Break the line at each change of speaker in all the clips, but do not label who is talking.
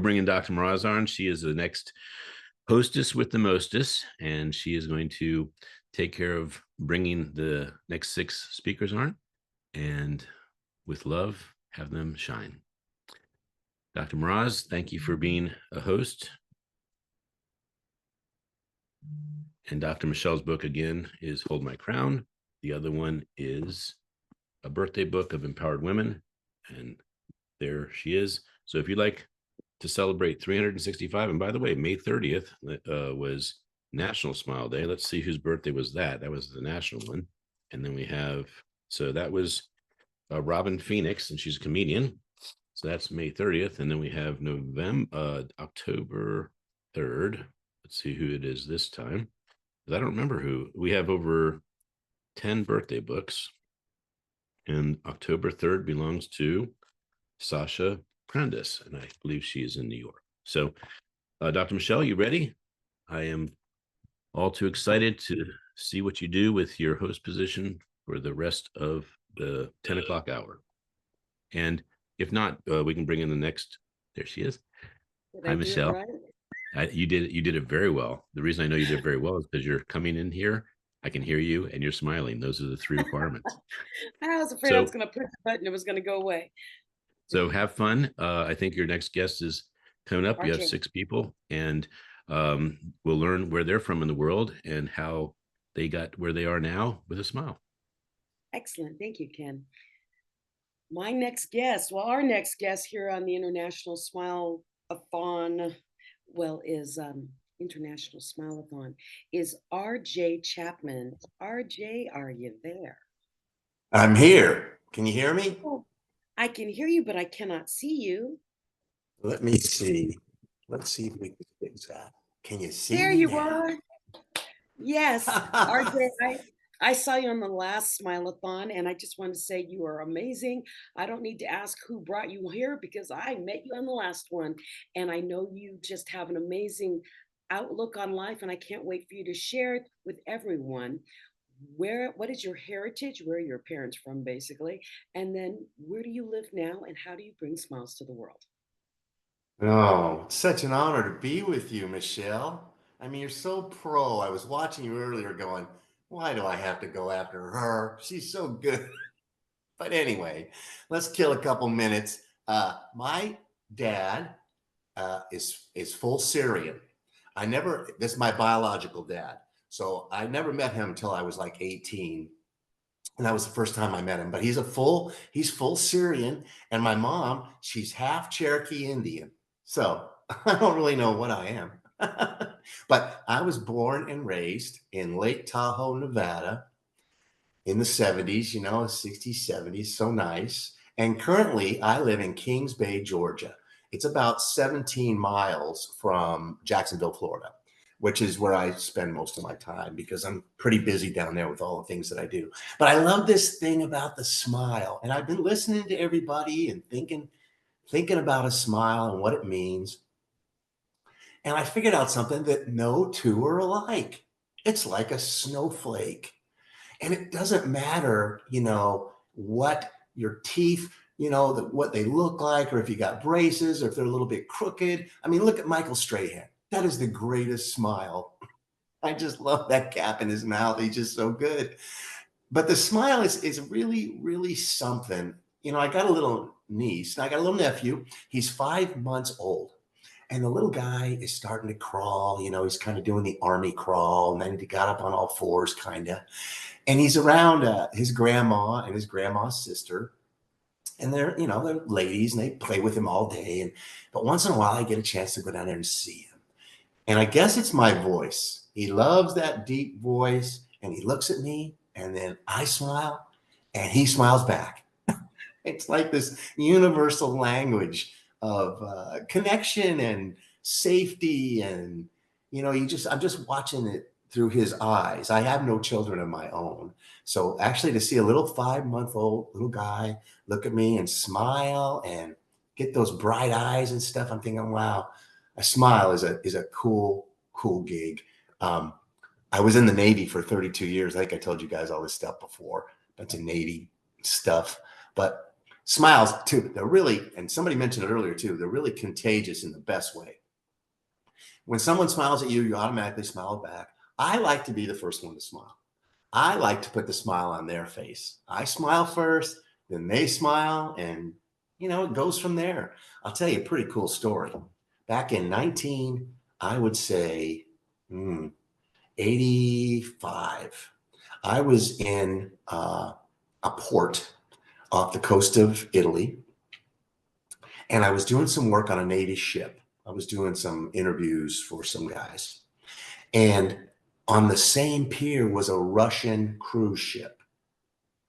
Bringing Dr. Miraz on. She is the next hostess with the mostest, and she is going to take care of bringing the next 6 speakers on, and with love, have them shine. Dr. Miraz, thank you for being a host. And Dr. Michelle's book again is Hold My Crown. The other one is a birthday book of empowered women, and there she is. So if you'd like to celebrate 365, and by the way, May 30th was National Smile Day. Let's see whose birthday was that. That was the national one. And then we have, so that was Robin Phoenix, and she's a comedian. So that's May 30th. And then we have October 3rd. Let's see who it is this time. I don't remember who. We have over 10 birthday books. And October 3rd belongs to Sasha Prandis, and I believe she is in New York. So, Dr. Michelle, you ready? I am all too excited to see what you do with your host position for the rest of the 10 o'clock hour. And if not, we can bring in the next. There she is. Hi, Michelle. You did it very well. The reason I know you did very well is because you're coming in here. I can hear you, and you're smiling. Those are the 3 requirements.
I was afraid I was going to push the button; it was going to go away.
So have fun. I think your next guest is coming up. You have 6 people, and we'll learn where they're from in the world and how they got where they are now with a smile.
Excellent. Thank you, Ken. My next guest, well, our next guest here on the International Smile-A-Thon, is International Smile-A-Thon, is RJ Chapman. RJ, are you there?
I'm here. Can you hear me?
Oh, I can hear you, but I cannot see you.
Let me see. Let's see if we can fix that. Can you see
there
me
you
now?
are. Yes, RJ, I saw you on the last Smile-A-Thon, and I just want to say you are amazing. I don't need to ask who brought you here because I met you on the last one, and I know you just have an amazing outlook on life, and I can't wait for you to share it with everyone. What is your heritage? Where are your parents from, basically? And then where do you live now, and how do you bring smiles to the world?
Oh, it's such an honor to be with you, Michelle. I mean, you're so pro. I was watching you earlier going, why do I have to go after her? She's so good. But anyway, let's kill a couple minutes. My dad is full Syrian. This is my biological dad. So I never met him until I was like 18. And that was the first time I met him, but he's full Syrian. And my mom, she's half Cherokee Indian. So I don't really know what I am. But I was born and raised in Lake Tahoe, Nevada in the 70s, 60s, 70s. So nice. And currently I live in Kings Bay, Georgia. It's about 17 miles from Jacksonville, Florida, which is where I spend most of my time because I'm pretty busy down there with all the things that I do. But I love this thing about the smile. And I've been listening to everybody and thinking about a smile and what it means. And I figured out something that no two are alike. It's like a snowflake. And it doesn't matter, what your teeth, what they look like, or if you got braces, or if they're a little bit crooked. I mean, look at Michael Strahan. That is the greatest smile. I just love that cap in his mouth. He's just so good. But the smile is really, really something. I got a little niece, and I got a little nephew. He's 5 months old. And the little guy is starting to crawl. He's kind of doing the army crawl. And then he got up on all fours, kind of. And he's around his grandma and his grandma's sister. And they're ladies, and they play with him all day. But once in a while, I get a chance to go down there and see him. And I guess it's my voice. He loves that deep voice. And he looks at me, and then I smile, and he smiles back. It's like this universal language of connection and safety. And, I'm just watching it through his eyes. I have no children of my own. So actually to see a little 5-month-old little guy look at me and smile and get those bright eyes and stuff, I'm thinking, wow, a smile is a cool gig. I was in the Navy for 32 years. I think I told you guys all this stuff before. That's a Navy stuff. But Smiles too, they're really, and somebody mentioned it earlier too, they're really contagious in the best way. When someone smiles at you, you automatically smile back. I like to be the first one to smile. I like to put the smile on their face. I smile first, then they smile, and it goes from there. I'll tell you a pretty cool story. Back in I would say, 85, I was in a port off the coast of Italy, and I was doing some work on a Navy ship. I was doing some interviews for some guys. And on the same pier was a Russian cruise ship.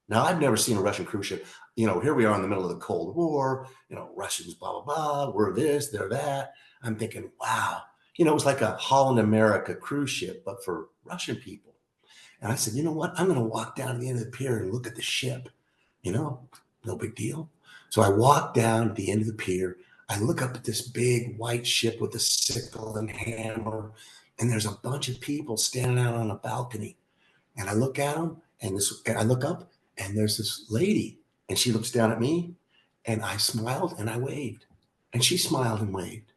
Now, I've never seen a Russian cruise ship. Here we are in the middle of the Cold War, Russians, blah, blah, blah, we're this, they're that. I'm thinking, wow. It was like a Holland America cruise ship, but for Russian people. And I said, you know what? I'm going to walk down to the end of the pier and look at the ship. No big deal. So I walk down to the end of the pier. I look up at this big white ship with a sickle and hammer, and there's a bunch of people standing out on a balcony. And I look at them, and I look up, and there's this lady, and she looks down at me, and I smiled and I waved, and she smiled and waved.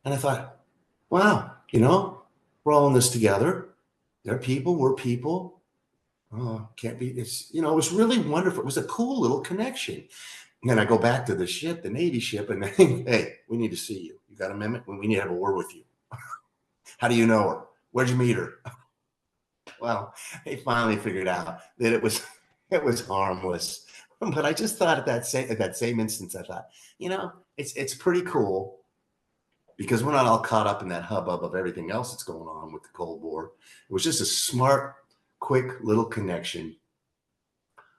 And I thought, wow, we're all in this together. They're people, we're people. Oh, can't be, it was really wonderful. It was a cool little connection. And then I go back to the ship, the Navy ship, and hey, we need to see you. You got a minute? We need to have a word with you. How do you know her? Where'd you meet her? Well, they finally figured out that it was harmless. But I just thought at that same instance, I thought, it's pretty cool because we're not all caught up in that hubbub of everything else that's going on with the Cold War. It was just a smart, quick little connection.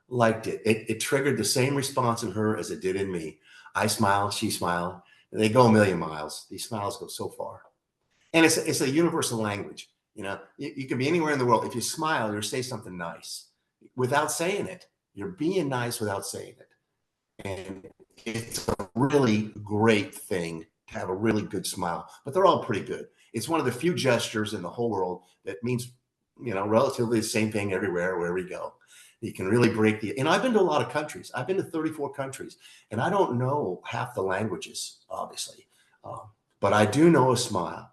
Liked it. It triggered the same response in her as it did in me. I smiled, she smiled. They go a million miles. These smiles go so far. And it's a universal language. You can be anywhere in the world. If you smile, you'll say something nice without saying it. You're being nice without saying it. And it's a really great thing to have a really good smile, but they're all pretty good. It's one of the few gestures in the whole world that means, relatively the same thing everywhere, wherever you go. You can really break I've been to a lot of countries. I've been to 34 countries, and I don't know half the languages, obviously. But I do know a smile,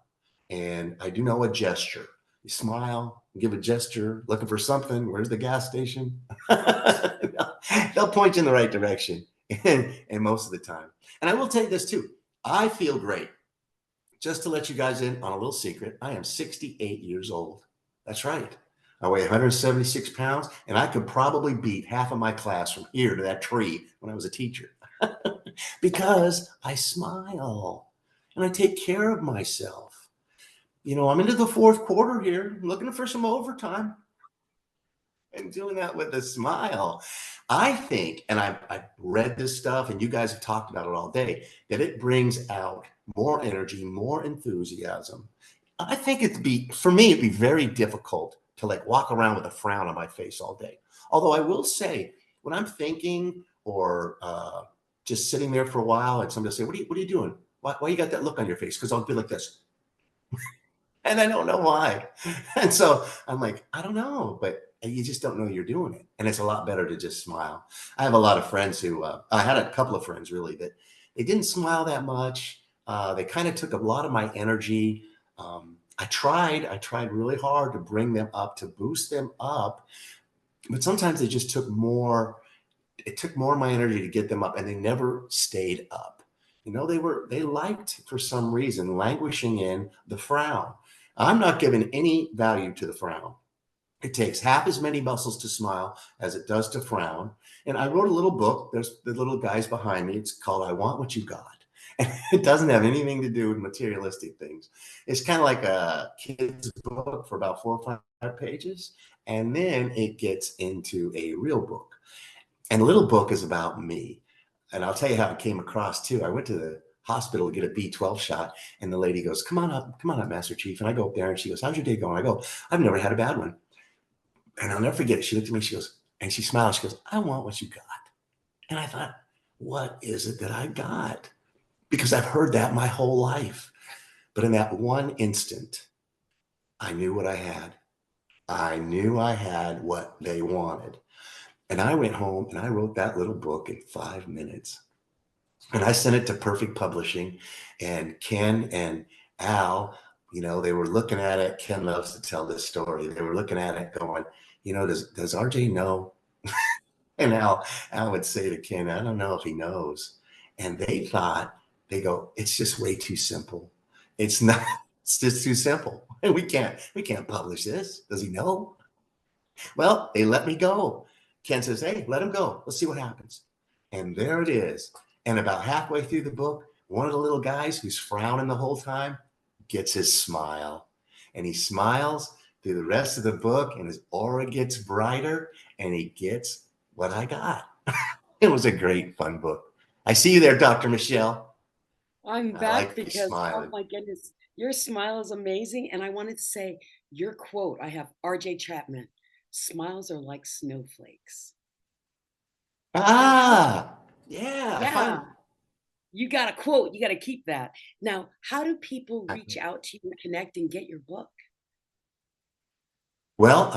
and I do know a gesture. You smile, give a gesture, looking for something. Where's the gas station? They'll point you in the right direction, and most of the time. And I will tell you this too. I feel great. Just to let you guys in on a little secret, I am 68 years old. That's right. I weigh 176 pounds, and I could probably beat half of my class from here to that tree when I was a teacher because I smile and I take care of myself. I'm into the fourth quarter here, looking for some overtime and doing that with a smile. I think, and I've read this stuff, and you guys have talked about it all day, that it brings out more energy, more enthusiasm. I think for me, it'd be very difficult to walk around with a frown on my face all day. Although I will say, when I'm thinking or just sitting there for a while, and somebody will say, what are you doing? Why you got that look on your face? Because I'll be like this. And I don't know why. And so I'm like, I don't know, but you just don't know you're doing it. And it's a lot better to just smile. I have a lot of friends who, I had a couple of friends really that they didn't smile that much. They kind of took a lot of my energy. I tried really hard to bring them up, to boost them up, but sometimes they just took more. It took more of my energy to get them up, and they never stayed up. They liked, for some reason, languishing in the frown. I'm not giving any value to the frown. It takes half as many muscles to smile as it does to frown. And I wrote a little book. There's the little guys behind me. It's called I Want What You Got. And it doesn't have anything to do with materialistic things. It's kind of like a kid's book for about 4 or 5 pages. And then it gets into a real book. And the little book is about me. And I'll tell you how it came across too. I went to the hospital to get a B12 shot, and the lady goes, come on up, Master Chief. And I go up there and she goes, how's your day going? I go, I've never had a bad one. And I'll never forget it. She looked at me, she goes, and she smiled. She goes, I want what you got. And I thought, what is it that I got? Because I've heard that my whole life. But in that one instant, I knew what I had. I knew I had what they wanted. And I went home and I wrote that little book in 5 minutes. And I sent it to Perfect Publishing, and Ken and Al, they were looking at it. Ken loves to tell this story. They were looking at it going, does RJ know? And Al would say to Ken, I don't know if he knows. And they go, it's just way too simple. It's not, it's just too simple. And we can't publish this. Does he know? Well, they let me go. Ken says, hey, let him go. Let's see what happens. And there it is. And about halfway through the book, one of the little guys who's frowning the whole time gets his smile. And he smiles through the rest of the book, and his aura gets brighter, and he gets what I got. It was a great, fun book. I see you there, Dr. Michelle.
I'm
I
back
like you
because, oh
smiling.
my goodness, your smile is amazing. And I wanted to say your quote. I have RJ Chapman. Smiles are like snowflakes.
Ah, yeah.
Yeah, you got a quote. You got to keep that. Now, how do people reach out to you and connect and get your book?
Well,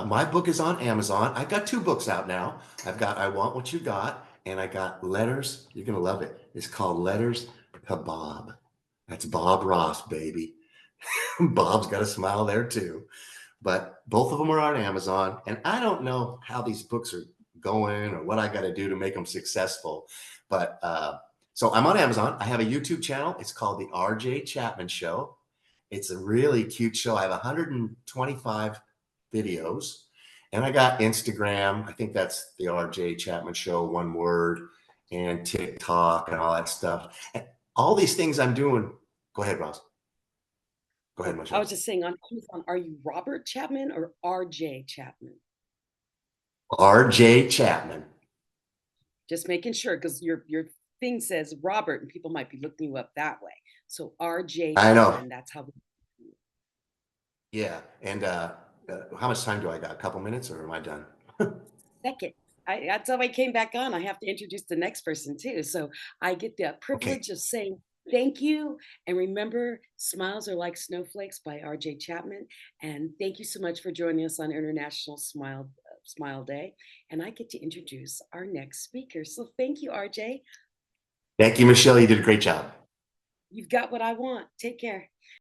my book is on Amazon. I've got 2 books out now. I've got I Want What You Got, and I got Letters. You're gonna love it. It's called Letters to Bob. That's Bob Ross, baby. Bob's got a smile there too. But both of them are on Amazon, and I don't know how these books are going or what I got to do to make them successful. But so I'm on Amazon. I have a YouTube channel. It's called the RJ Chapman Show. It's a really cute show. I have 125 videos, and I got Instagram. I think that's the RJ Chapman Show, one word, and TikTok and all that stuff. And all these things I'm doing. Go ahead, Ross. Go ahead,
Oh, I was
Michelle.
just saying on Amazon, are you Robert Chapman or RJ Chapman?
RJ Chapman.
Just making sure because your thing says Robert and people might be looking you up that way. So RJ
I know.
Chapman, that's how we.
Yeah. And how much time do I got? A couple minutes, or am I done?
Second. That's how I came back on. I have to introduce the next person too. So I get the
Okay.
privilege of saying thank you. And remember, Smiles Are Like Snowflakes by RJ Chapman. And thank you so much for joining us on International Smile Day. And I get to introduce our next speaker. So thank you, RJ.
Thank you, Michelle. You did a great job.
You've got what I want. Take care.